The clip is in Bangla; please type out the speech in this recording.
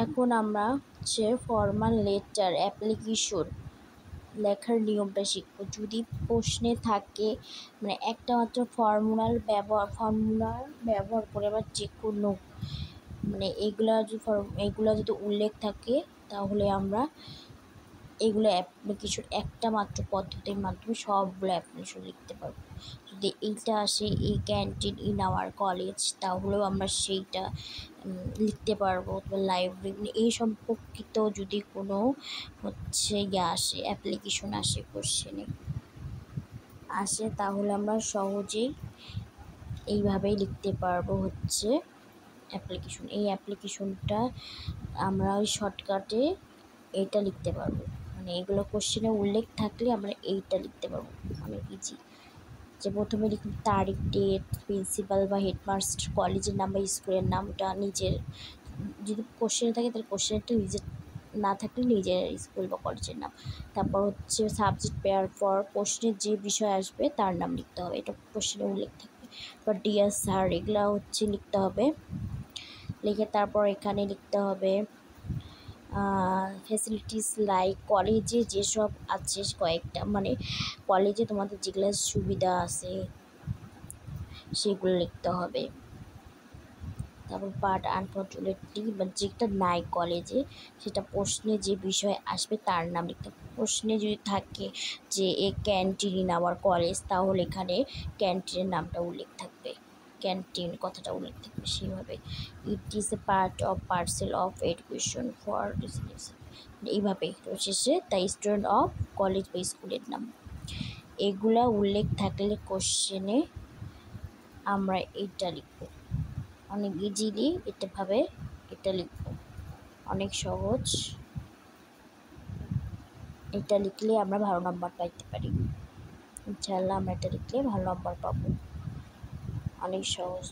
এখন আমরা হচ্ছে ফর্মাল লেটার অ্যাপ্লিকেশন লেখার নিয়মটা শিখব। যদি প্রশ্নে থাকে মানে একটা মাত্র ফর্মুলার ব্যবহার করে আবার যে কোনো মানে এগুলা যদি উল্লেখ থাকে তাহলে আমরা এগুলো অ্যাপ্লিকেশন একটা মাত্র পদ্ধতির মাধ্যমে সবগুলো অ্যাপ্লিকেশন লিখতে পারবো। যদি এইটা আসে এই ক্যান্টিন ইন আওয়ার কলেজ তাহলেও আমরা সেইটা লিখতে পারবো। লাইব্রেরি এই সম্পর্কিত যদি কোনো হচ্ছে আসে অ্যাপ্লিকেশন আসে কোশ্চেনে আসে তাহলে আমরা সহজেই এইভাবেই লিখতে পারবো হচ্ছে অ্যাপ্লিকেশন। এই অ্যাপ্লিকেশনটা আমরা ওই শর্টকাটে এইটা লিখতে পারবো। মানে এগুলো কোশ্চেনে উল্লেখ থাকলে আমরা এইটা লিখতে পারবো অনেক ইজি। যে প্রথমে লিখি তারিখ, ডেট, প্রিন্সিপাল বা হেডমাস্টার, কলেজের নাম বা স্কুলের নামটা নিজের, যদি কোশ্চেনে থাকে তাহলে কোশ্চেনটা নিজের, না থাকলে নিজের স্কুল বা কলেজের নাম। তারপর হচ্ছে সাবজেক্ট পেয়ার পর প্রশ্নের যে বিষয় আসবে তার নাম লিখতে হবে, এটা কোশ্চেনে উল্লেখ থাকবে। বা ডিয়ার স্যার এগুলা হচ্ছে লিখতে হবে। লিখে তারপর এখানে লিখতে হবে ফ্যাসিলিটিস লাইক কলেজে যেসব আছে কয়েকটা, মানে কলেজে তোমাদের যেগুলো সুবিধা আছে সেগুলো লিখতে হবে। তারপর বাট আনফর্চুনেটলি বা যেটা নাই কলেজে সেটা প্রশ্নে যে বিষয় আসবে তার নাম লিখতে হবে। প্রশ্নে যদি থাকে যে a canteen in our college তাহলে এখানে ক্যান্টিনের নামটা উল্লেখ থাকবে, ক্যান্টিন কথাটা উল্লেখ থাকবে সেইভাবে। It is a parcel of education for এইভাবে শেষে দ্য স্টুডেন্ট অফ কলেজ বা স্কুলের নাম। এগুলা উল্লেখ থাকলে কোশ্চেনে আমরা এইটা লিখব অনেক ইজিলি, এটা লিখব অনেক সহজ। এটা লিখলে আমরা ভালো নাম্বার পাইতে পারি ইনশাআল্লাহ। আমরা এটা লিখলে ভালো নাম্বার পাবো, অনেক সহজ।